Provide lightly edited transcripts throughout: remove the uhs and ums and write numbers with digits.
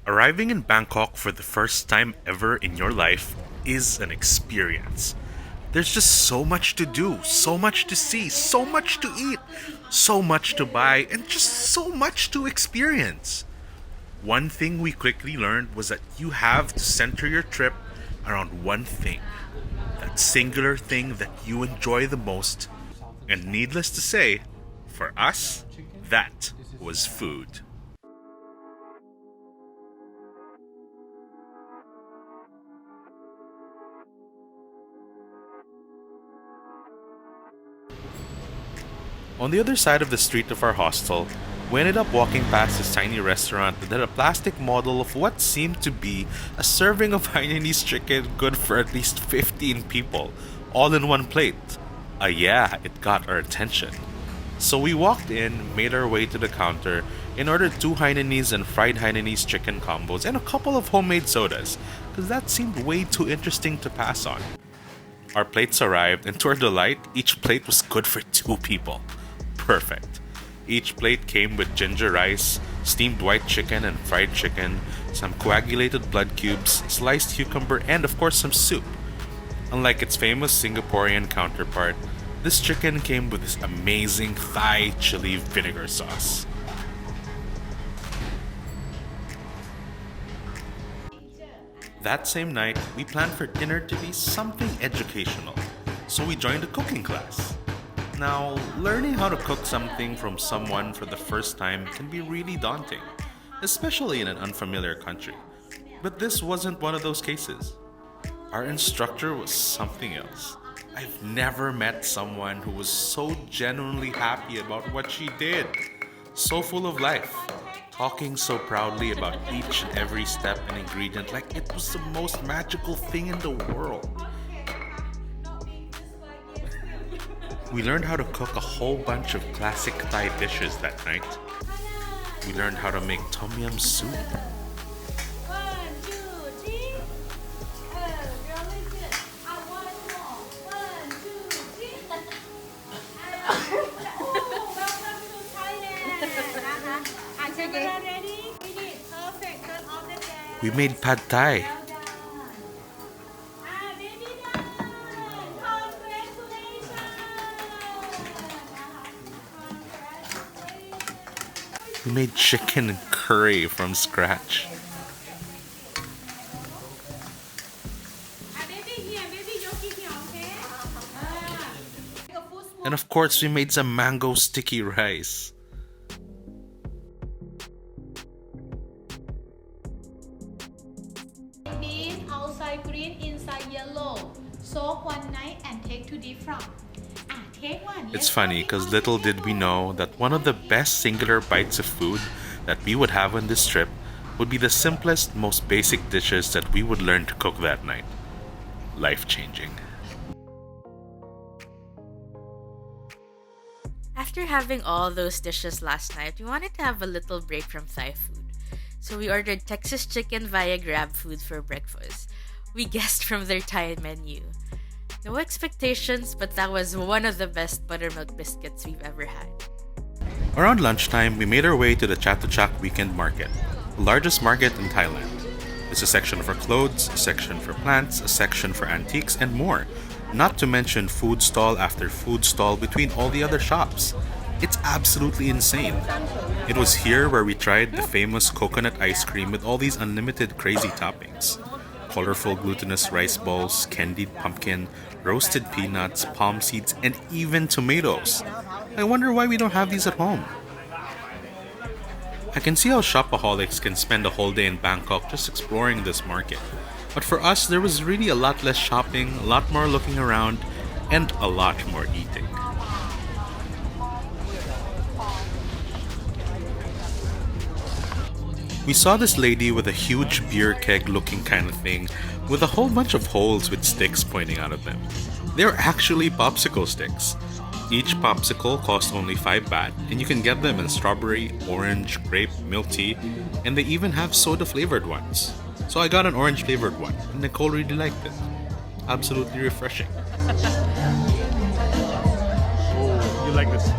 Arriving in Bangkok for the first time ever in your life is an experience. There's just so much to do, so much to see, so much to eat, so much to buy, and just so much to experience. One thing we quickly learned was that you have to center your trip around one thing, that singular thing that you enjoy the most. And needless to say, for us, that was food. On the other side of the street of our hostel, we ended up walking past this tiny restaurant that had a plastic model of what seemed to be a serving of Hainanese chicken good for at least 15 people, all in one plate. Yeah, it got our attention. So we walked in, made our way to the counter, and ordered two Hainanese and fried Hainanese chicken combos and a couple of homemade sodas, because that seemed way too interesting to pass on. Our plates arrived, and to our delight, each plate was good for two people. Perfect. Each plate came with ginger rice, steamed white chicken and fried chicken, some coagulated blood cubes, sliced cucumber, and of course some soup. Unlike its famous Singaporean counterpart, this chicken came with this amazing Thai chili vinegar sauce. That same night, we planned for dinner to be something educational, so we joined a cooking class. Now, learning how to cook something from someone for the first time can be really daunting, especially in an unfamiliar country. But this wasn't one of those cases. Our instructor was something else. I've never met someone who was so genuinely happy about what she did. So full of life. Talking so proudly about each and every step and ingredient like it was the most magical thing in the world. We learned how to cook a whole bunch of classic Thai dishes that night. We learned how to make tom yum soup. One, two, three. Really good. I want more. One, two, three. Oh, welcome to Thailand. Camera ready? Finish. Perfect. Turn off the gas. We made pad thai. Well done. Baby done. Congratulations. We made chicken and curry from scratch. Baby here. Baby Yoki here, okay? Take a full spoon. And of course, we made some mango sticky rice. Bean outside green, inside yellow. Soak one night and take to deep fry. Take one. It's funny because little did we know that one of the best singular bites of food that we would have on this trip would be the simplest, most basic dishes that we would learn to cook that night. Life changing. After having all those dishes last night, we wanted to have a little break from Thai food. So we ordered Texas chicken via Grab Food for breakfast. We guessed from their Thai menu. No expectations, but that was one of the best buttermilk biscuits we've ever had. Around lunchtime, we made our way to the Chatuchak Weekend Market, the largest market in Thailand. It's a section for clothes, a section for plants, a section for antiques, and more. Not to mention food stall after food stall between all the other shops. It's absolutely insane. It was here where we tried the famous coconut ice cream with all these unlimited crazy toppings. Colorful glutinous rice balls, candied pumpkin, roasted peanuts, palm seeds, and even tomatoes. I wonder why we don't have these at home. I can see how shopaholics can spend a whole day in Bangkok just exploring this market. But for us, there was really a lot less shopping, a lot more looking around, and a lot more eating. We saw this lady with a huge beer keg looking kind of thing with a whole bunch of holes with sticks pointing out of them. They're actually popsicle sticks. Each popsicle costs only 5 baht, and you can get them in strawberry, orange, grape, milk tea, and they even have soda flavored ones. So I got an orange flavored one, and Nicole really liked it. Absolutely refreshing. Oh, you like this?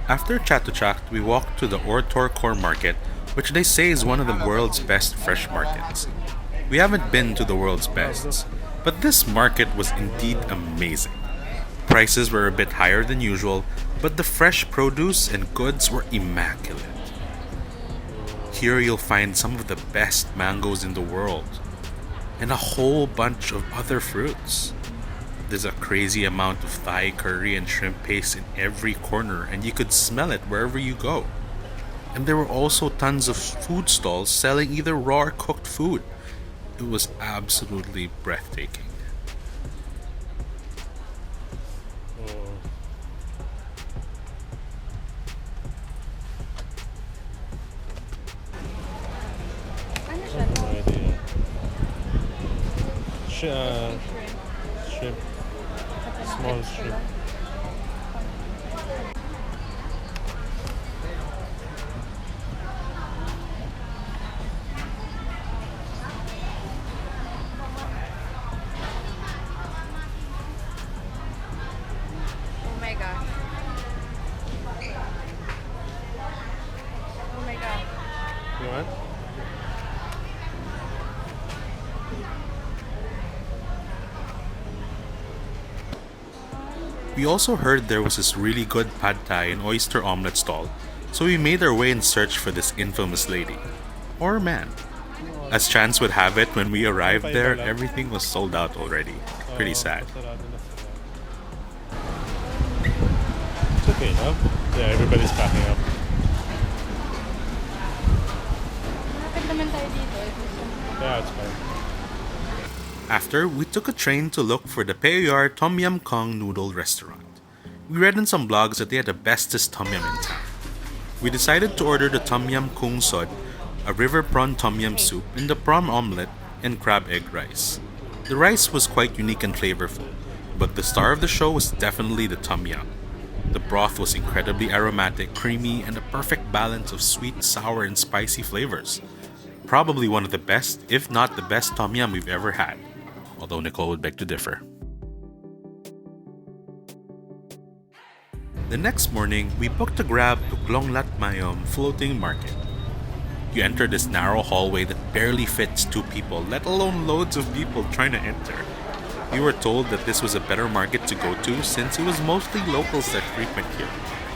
After Chatuchak, we walked to the Ortor Core Market, which they say is one of the world's best fresh markets. We haven't been to the world's best, but this market was indeed amazing. Prices were a bit higher than usual, but the fresh produce and goods were immaculate. Here you'll find some of the best mangoes in the world, and a whole bunch of other fruits. There's a crazy amount of Thai curry and shrimp paste in every corner, and you could smell it wherever you go. And there were also tons of food stalls selling either raw or cooked food. It was absolutely breathtaking. Ano siya? No idea. Shrimp. Small shrimp. Oh my gosh. Oh my god. You want? We also heard there was this really good pad thai and oyster omelette stall, so we made our way in search for this infamous lady. Or man. As chance would have it, when we arrived there, everything was sold out already. Pretty sad. It's okay, no? Yeah, everybody's packing up. Bakit naman tayo dito? Yeah, it's fine. After, we took a train to look for the Payoyar Tom Yum Kong Noodle Restaurant. We read in some blogs that they had the bestest tom yum in town. We decided to order the Tom Yum Kung Sod, a river prawn tom yum soup, and the prawn omelette and crab egg rice. The rice was quite unique and flavorful, but the star of the show was definitely the tom yum. The broth was incredibly aromatic, creamy, and a perfect balance of sweet, sour, and spicy flavors. Probably one of the best, if not the best tom yum we've ever had, although Nicole would beg to differ. The next morning, we booked a grab to Klonglat Mayom Floating Market. You enter this narrow hallway that barely fits two people, let alone loads of people trying to enter. We were told that this was a better market to go to since it was mostly locals that frequent here.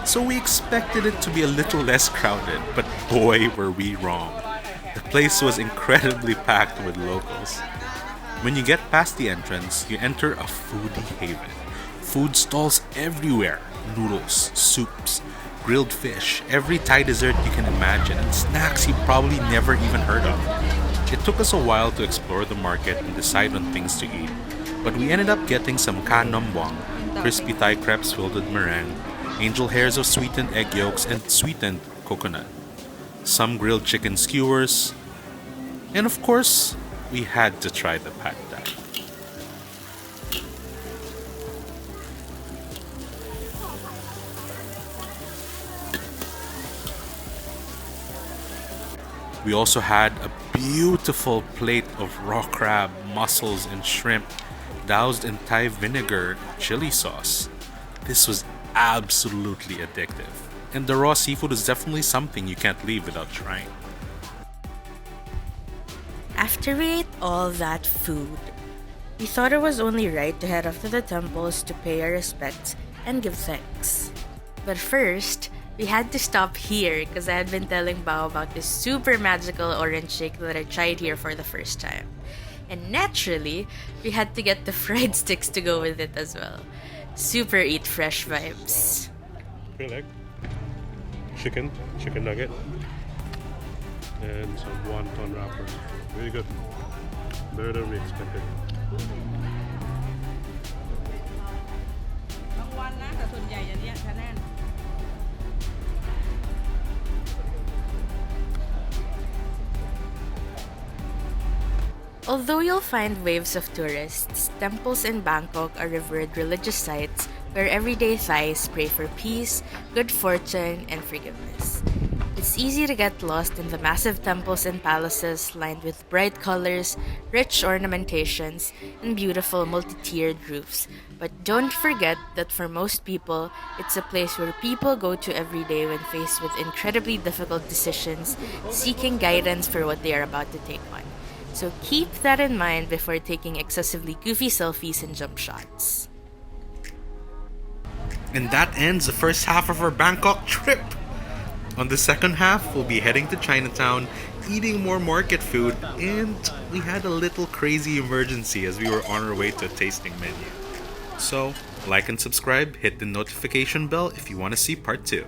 So we expected it to be a little less crowded, but boy were we wrong. The place was incredibly packed with locals. When you get past the entrance, you enter a foodie haven. Food stalls everywhere. Noodles, soups, grilled fish, every Thai dessert you can imagine, and snacks you probably never even heard of. It took us a while to explore the market and decide on things to eat, but we ended up getting some ka nom buang, crispy Thai crepes filled with meringue, angel hairs of sweetened egg yolks, and sweetened coconut, some grilled chicken skewers, and of course, we had to try the pad thai. We also had a beautiful plate of raw crab, mussels, and shrimp doused in Thai vinegar and chili sauce. This was absolutely addictive, and the raw seafood is definitely something you can't leave without trying. After we ate all that food, we thought it was only right to head off to the temples to pay our respects and give thanks. But first, we had to stop here because I had been telling Bao about this super magical orange shake that I tried here for the first time. And naturally, we had to get the fried sticks to go with it as well. Super eat fresh vibes. Grilled egg, chicken nugget, and some wonton wrappers. Really good. Better than we expected. บางวันนะแต่ส่วนใหญ่อย่างเนี้ยคะแนน Although you'll find waves of tourists, temples in Bangkok are revered religious sites where everyday Thais pray for peace, good fortune, and forgiveness. It's It's easy to get lost in the massive temples and palaces lined with bright colors, rich ornamentations, and beautiful multi-tiered roofs. But don't forget that for most people, it's a place where people go to every day when faced with incredibly difficult decisions, seeking guidance for what they are about to take on. So keep that in mind before taking excessively goofy selfies and jump shots. And that ends the first half of our Bangkok trip. On the second half, we'll be heading to Chinatown, eating more market food, and we had a little crazy emergency as we were on our way to a tasting menu. So, like and subscribe, hit the notification bell if you want to see part 2.